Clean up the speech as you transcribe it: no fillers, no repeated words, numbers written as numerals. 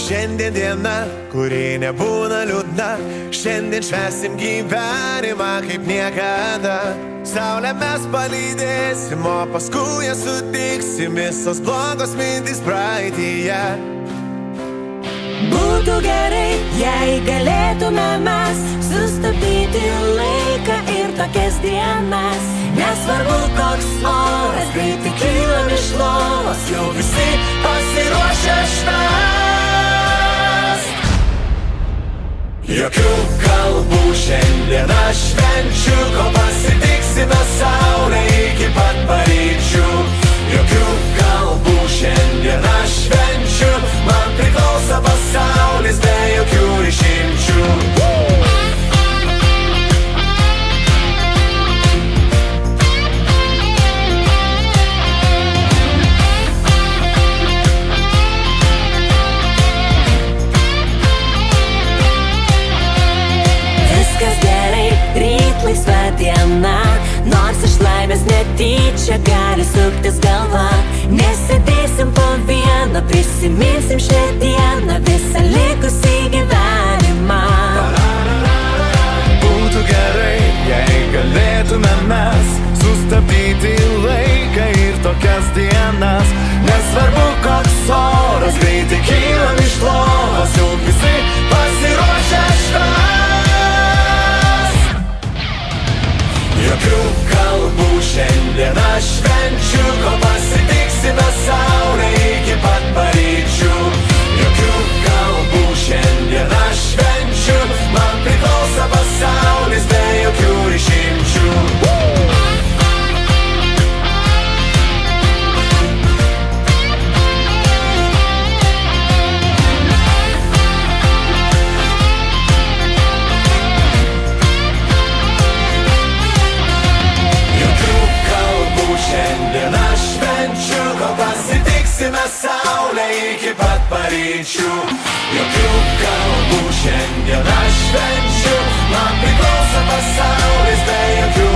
Šiandien diena, kuri nebūna liūdna, šiandien švęsim gyvenimą kaip niekada. Saulę mes palydėsim, o paskui ją sutiksim, visos blogos mintis praeityje. Būtų gerai, jei galėtume mes sustabdyti laiką ir tokias dienas. Nesvarbu koks oras, greitai kylam iš lovos, jau visi pasiruošę švęst. Jokių kalbų šiandien aš švenčiu, kol pasitiksime saulę iki pat paryčių. Jokių kalbų šiandien aš švenčiu, man priklauso pasaulis be jokių išimčių. Laisva diena, nors iš laimės netyčia gali suktis galva. Nesėdėsim po vieną, prisiminsim šią dieną visą likusį gyvenimą. Būtų gerai, jei galėtume mes sustabdyti laiką ir tokias dienas. Nesvarbu koks oras, greitai kylam iš lovos, jau visi pasiruošę švęst. Jokių kalbų šiandien aš švenčiu, kol pasitiksime saulę iki pat paryčių. Jokių kalbų šiandien aš švenčiu, man priklauso pasaulis be jokių išimčių. Šiandien aš švenčiu, kol pasitiksime saulę iki pat paryčių. Jokių kalbų šiandien aš švenčiu, man priklauso pasaulis be jokių